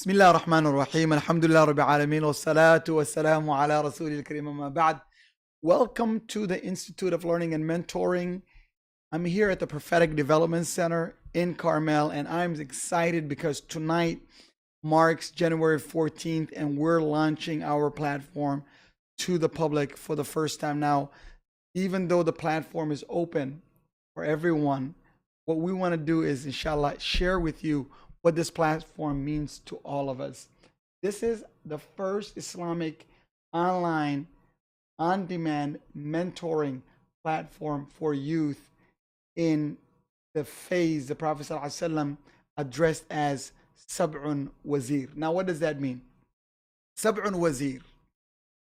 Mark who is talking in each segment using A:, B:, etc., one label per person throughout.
A: بسم الله الرحمن الرحيم الحمد لله رب العالمين والصلاة والسلام على رسول الكريم أما بعد. Welcome to the Institute of Learning and Mentoring. I'm here at the Prophetic Development Center in Carmel, and I'm excited because tonight marks January 14th and we're launching our platform to the public for the first time. Now, even though the platform is open for everyone, what we want to do is, inshallah, share with you what this platform means to all of us. This is the first Islamic online on-demand mentoring platform for youth in the phase the Prophet ﷺ addressed as Sab'un Wazir. Now, what does that mean? Sab'un Wazir.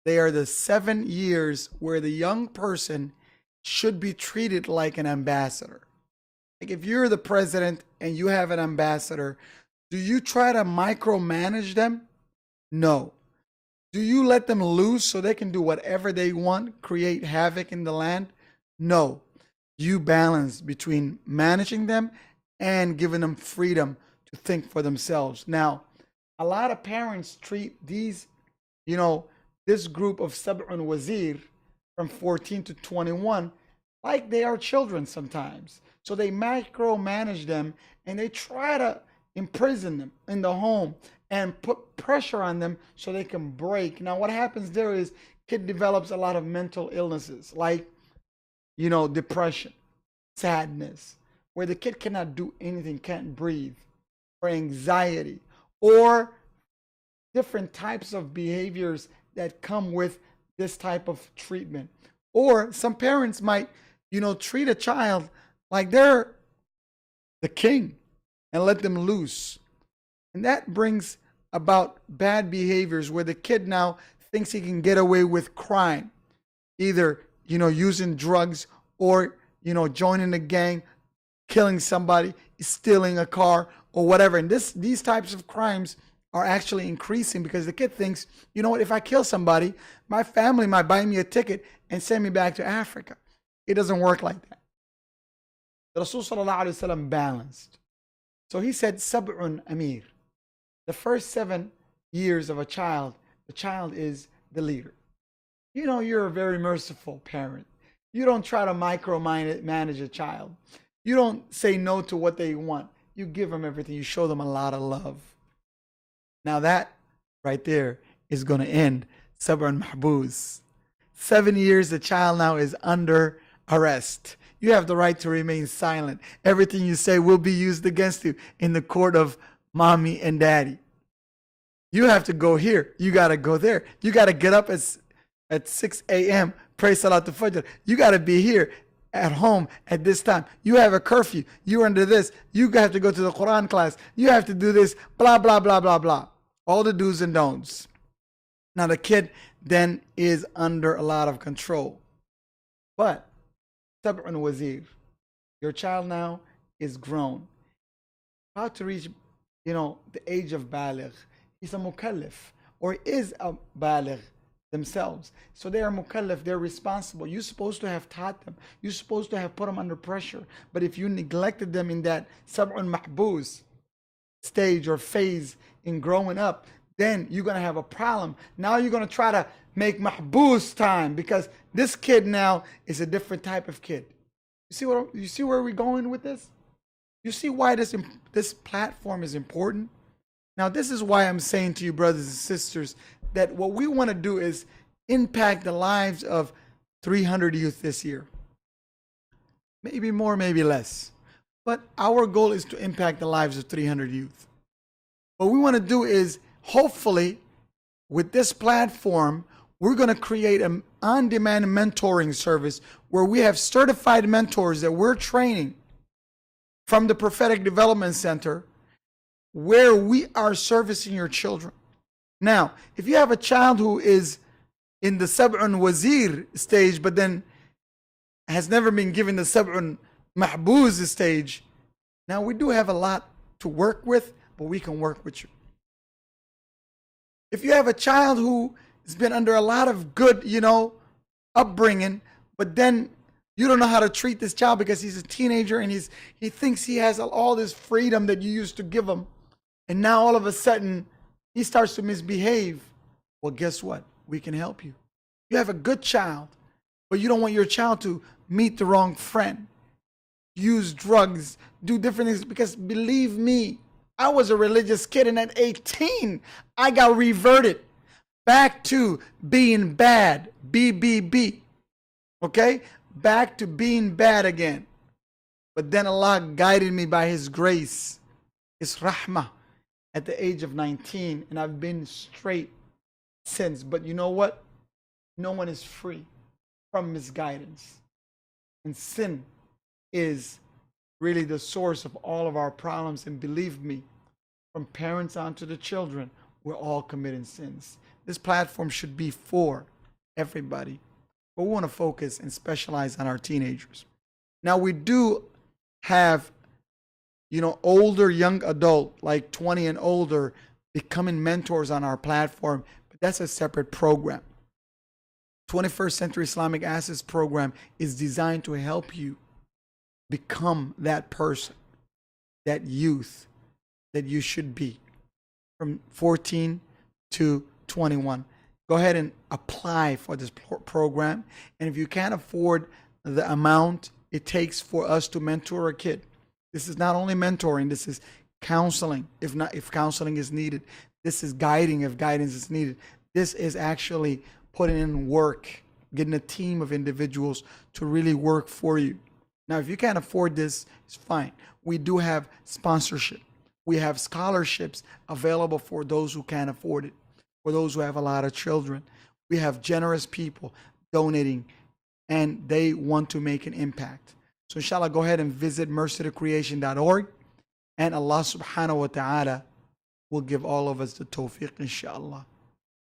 A: They are the 7 years where the young person should be treated like an ambassador. Like if you're the president and you have an ambassador, do you try to micromanage them? No. Do you let them loose so they can do whatever they want, create havoc in the land? No. You balance between managing them and giving them freedom to think for themselves. Now, a lot of parents treat these, this group of Sab'un Wazir from 14 to 21 like they are children sometimes. So they micromanage them and they try to imprison them in the home and put pressure on them so they can break. Now, what happens there is kid develops a lot of mental illnesses like, depression, sadness, where the kid cannot do anything, can't breathe, or anxiety, or different types of behaviors that come with this type of treatment. Or some parents might, treat a child like they're the king and let them loose. And that brings about bad behaviors where the kid now thinks he can get away with crime, either, using drugs or, joining a gang, killing somebody, stealing a car or whatever. And these types of crimes are actually increasing because the kid thinks, you know what, if I kill somebody, my family might buy me a ticket and send me back to Africa. It doesn't work like that. The Rasul sallallahu alaihi wasallam balanced. So he said, Sab'un Amir. The first 7 years of a child, the child is the leader. You're a very merciful parent. You don't try to micromanage a child. You don't say no to what they want. You give them everything. You show them a lot of love. Now that right there is going to end Sab'un Mahbuz. 7 years, the child now is under arrest. You have the right to remain silent. Everything you say will be used against you in the court of mommy and daddy. You have to go here. You got to go there. You got to get up at 6 a.m., pray Salatul Fajr. You got to be here at home at this time. You have a curfew. You're under this. You have to go to the Quran class. You have to do this, blah, blah, blah, blah, blah. All the do's and don'ts. Now the kid then is under a lot of control. But Sab'un Wazir, your child now is grown, about to reach, the age of baligh. He's a mukallaf, or is a baligh themselves. So they are mukallaf, they're responsible. You're supposed to have taught them. You're supposed to have put them under pressure. But if you neglected them in that Sab'un Mahbuz stage or phase in growing up, then you're going to have a problem. Now you're going to try to make mahbuz time because this kid now is a different type of kid. You see where we're going with this? You see why this platform is important? Now, this is why I'm saying to you, brothers and sisters, that what we want to do is impact the lives of 300 youth this year. Maybe more, maybe less. But our goal is to impact the lives of 300 youth. What we want to do is, hopefully, with this platform, we're going to create an on-demand mentoring service where we have certified mentors that we're training from the Prophetic Development Center, where we are servicing your children. Now, if you have a child who is in the Sab'un Wazir stage, but then has never been given the Sab'un Mahbuz stage, now we do have a lot to work with, but we can work with you. If you have a child who has been under a lot of good, upbringing, but then you don't know how to treat this child because he's a teenager and he thinks he has all this freedom that you used to give him. And now all of a sudden He starts to misbehave. Well, guess what? We can help you. You have a good child, but you don't want your child to meet the wrong friend, use drugs, do different things. Because believe me, I was a religious kid, and at 18, I got reverted back to being bad. BBB. Okay? Back to being bad again. But then Allah guided me by His grace, His rahmah, at the age of 19, and I've been straight since. But you know what? No one is free from misguidance. And sin is really the source of all of our problems. And believe me, from parents on to the children, we're all committing sins. This platform should be for everybody, but we want to focus and specialize on our teenagers. Now, we do have, older young adult, like 20 and older, becoming mentors on our platform, but that's a separate program. 21st Century Islamic Assets Program is designed to help you become that person, that youth that you should be from 14 to 21. Go ahead and apply for this program. And if you can't afford the amount it takes for us to mentor a kid, this is not only mentoring, this is counseling, if counseling is needed. This is guiding if guidance is needed. This is actually putting in work, getting a team of individuals to really work for you. Now, if you can't afford this, it's fine. We do have sponsorship. We have scholarships available for those who can't afford it, for those who have a lot of children. We have generous people donating, and they want to make an impact. So inshallah, go ahead and visit mercytocreation.org, and Allah subhanahu wa ta'ala will give all of us the tawfiq, inshallah.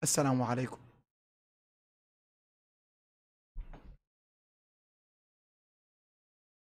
A: Assalamu alaikum.